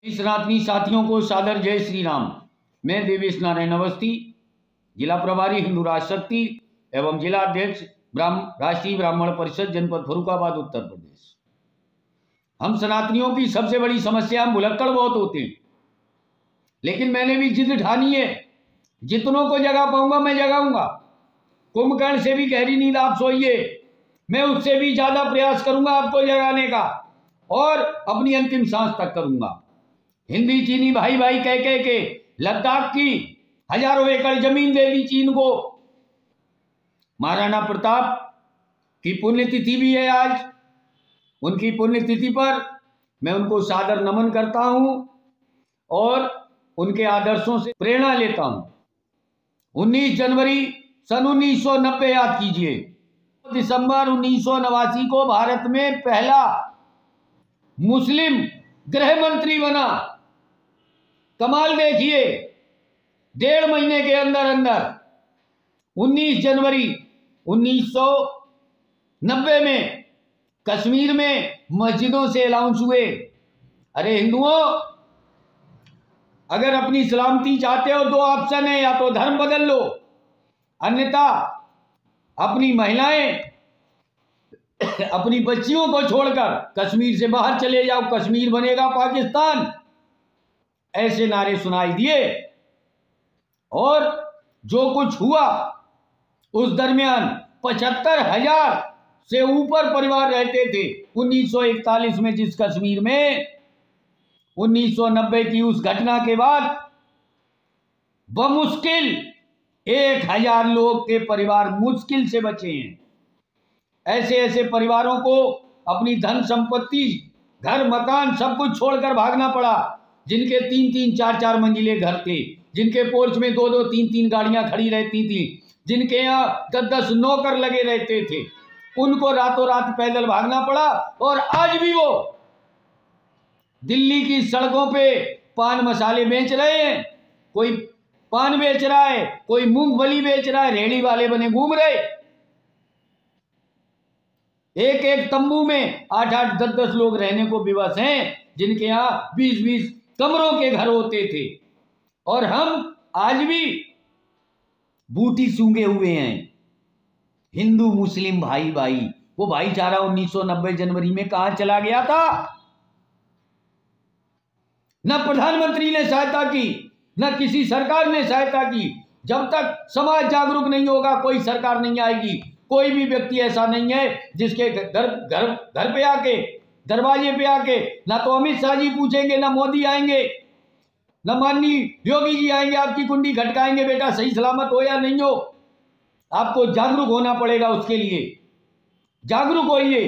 सनातनी साथियों को सादर जय श्री राम। मैं देवेश नारायण अवस्थी, जिला प्रभारी हिंदू राष्ट्र शक्ति एवं जिला अध्यक्ष राष्ट्रीय ब्राह्मण परिषद जनपद फर्रुखाबाद उत्तर प्रदेश। हम सनातनियों की सबसे बड़ी समस्या, हम भुलक्कड़ बहुत होते हैं, लेकिन मैंने भी जिद ठानी है, जितनों को जगा पाऊंगा मैं जगाऊंगा। कुंभकर्ण से भी गहरी नींद आप सोइए, मैं उससे भी ज्यादा प्रयास करूंगा आपको जगाने का, और अपनी अंतिम सांस तक करूंगा। हिंदी चीनी भाई भाई कह के लद्दाख की हजारों एकड़ जमीन दे दी चीन को। महाराणा प्रताप की पुण्यतिथि भी है आज। उनकी पुण्यतिथि पर मैं उनको सादर नमन करता हूं और उनके आदर्शों से प्रेरणा लेता हूं। 19 जनवरी सन 1990 याद कीजिए, दिसंबर 1989 को भारत में पहला मुस्लिम गृह मंत्री बना। कमाल देखिए, 1.5 महीने के अंदर अंदर 19 जनवरी 1990 में कश्मीर में मस्जिदों से अलाउंस हुए। अरे हिंदुओं, अगर अपनी सलामती चाहते हो, 2 ऑप्शन है, या तो धर्म बदल लो, अन्यथा अपनी महिलाएं अपनी बच्चियों को छोड़कर कश्मीर से बाहर चले जाओ, कश्मीर बनेगा पाकिस्तान। ऐसे नारे सुनाई दिए और जो कुछ हुआ उस दरमियान 75,000 से ऊपर परिवार रहते थे 1941 में। जिस कश्मीर में 1990 की उस घटना के बाद बमुश्किल 1,000 लोग के परिवार मुश्किल से बचे हैं। ऐसे ऐसे परिवारों को अपनी धन संपत्ति, घर मकान सब कुछ छोड़कर भागना पड़ा, जिनके 3-3, 4-4 मंजिले घर थे, जिनके पोर्च में 2-2, 3-3 गाड़ियां खड़ी रहती थी, जिनके यहाँ 10-10 नौकर लगे रहते थे, उनको रातों रात पैदल भागना पड़ा। और आज भी वो दिल्ली की सड़कों पे पान मसाले बेच रहे हैं। कोई पान बेच रहा है, कोई मूंगफली बेच रहा है, रेहड़ी वाले बने घूम रहे। एक एक तंबू में 8-8, 10-10 लोग रहने को विवश हैं, जिनके यहाँ 20-20 कमरों के घर होते थे। और हम आज भी बूटी सूंघे हुए हैं। हिंदू मुस्लिम भाई भाई, वो भाईचारा 1990 जनवरी में कहां चला गया था? न प्रधानमंत्री ने सहायता की, न किसी सरकार ने सहायता की। जब तक समाज जागरूक नहीं होगा, कोई सरकार नहीं आएगी। कोई भी व्यक्ति ऐसा नहीं है जिसके घर पे आके, दरवाजे पे आके, ना तो अमित शाह जी पूछेंगे, ना मोदी आएंगे, ना माननीय योगी जी आएंगे, आपकी कुंडी खटकाएंगे, बेटा सही सलामत हो या नहीं हो। आपको जागरूक होना पड़ेगा, उसके लिए जागरूक होइए।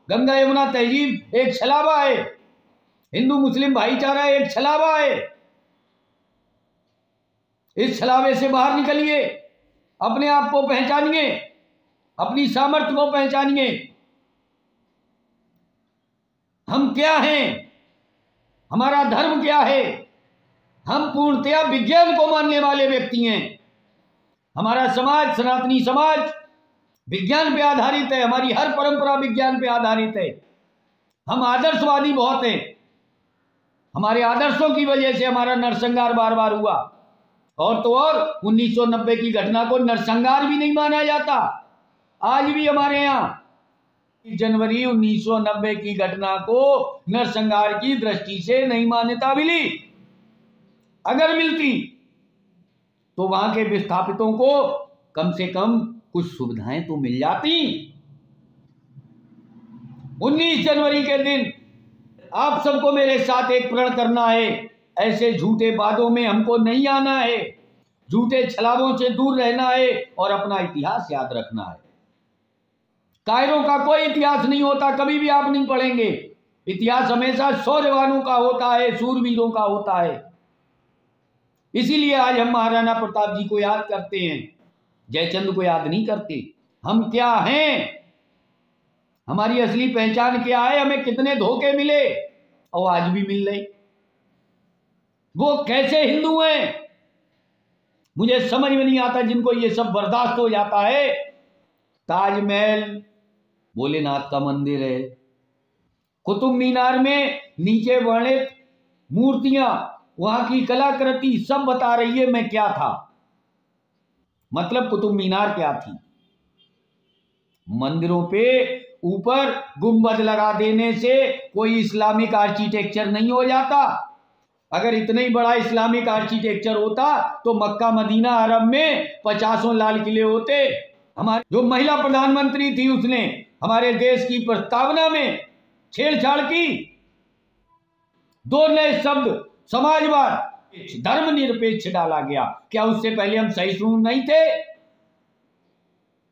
गंगा यमुना तहजीब एक छलावा है, हिंदू मुस्लिम भाईचारा एक छलावा है। इस छलावे से बाहर निकलिए, अपने आप को पहचानिए, अपनी सामर्थ्य को पहचानिए। हम क्या हैं, हमारा धर्म क्या है। हम पूर्णतया विज्ञान को मानने वाले व्यक्ति हैं। हमारा समाज, सनातनी समाज, विज्ञान पे आधारित है। हमारी हर परंपरा विज्ञान पे आधारित है। हम आदर्शवादी बहुत हैं। हमारे आदर्शों की वजह से हमारा नरसंहार बार बार हुआ। और तो और 1990 की घटना को नरसंहार भी नहीं माना जाता। आज भी हमारे यहाँ जनवरी 1990 की घटना को नरसंहार की दृष्टि से नहीं मान्यता मिली। अगर मिलती तो वहां के विस्थापितों को कम से कम कुछ सुविधाएं तो मिल जाती। 19 जनवरी के दिन आप सबको मेरे साथ एक प्रण करना है। ऐसे झूठे वादों में हमको नहीं आना है, झूठे छलावों से दूर रहना है और अपना इतिहास याद रखना है। कायरों का कोई इतिहास नहीं होता, कभी भी आप नहीं पढ़ेंगे। इतिहास हमेशा शौर्यवानों का होता है, शूरवीरों का होता है। इसीलिए आज हम महाराणा प्रताप जी को याद करते हैं, जयचंद को याद नहीं करते। हम क्या हैं, हमारी असली पहचान क्या है, हमें कितने धोखे मिले और आज भी मिल रहे। वो कैसे हिंदू हैं, मुझे समझ में नहीं आता जिनको ये सब बर्दाश्त हो जाता है। ताजमहल भोलेनाथ का मंदिर है, कुतुब मीनार में नीचे वर्णित मूर्तियां, वहां की कलाकृति सब बता रही है मैं क्या था। मतलब कुतुब मीनार क्या थी। मंदिरों पे ऊपर गुंबद लगा देने से कोई इस्लामिक आर्किटेक्चर नहीं हो जाता। अगर इतना ही बड़ा इस्लामिक आर्किटेक्चर होता तो मक्का मदीना अरब में 50 लाल किले होते। हमारी जो महिला प्रधानमंत्री थी उसने हमारे देश की प्रस्तावना में छेड़छाड़ की। 2 नए शब्द समाजवाद, धर्मनिरपेक्ष डाला गया। क्या उससे पहले हम सहिष्णु नहीं थे?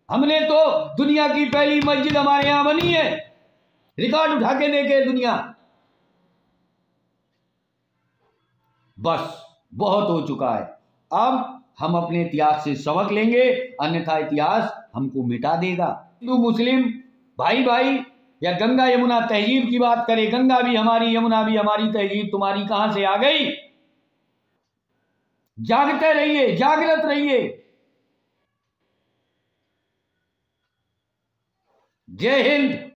हमने तो दुनिया की पहली मस्जिद हमारे यहां बनी है, रिकॉर्ड उठा के देखे दुनिया। बस बहुत हो चुका है। अब हम अपने इतिहास से सबक लेंगे, अन्यथा इतिहास हमको मिटा देगा। हिंदू मुस्लिम भाई भाई या गंगा यमुना तहजीब की बात करें, गंगा भी हमारी यमुना भी हमारी, तहजीब तुम्हारी कहां से आ गई? जागते रहिए, जागृत रहिए। जय हिंद।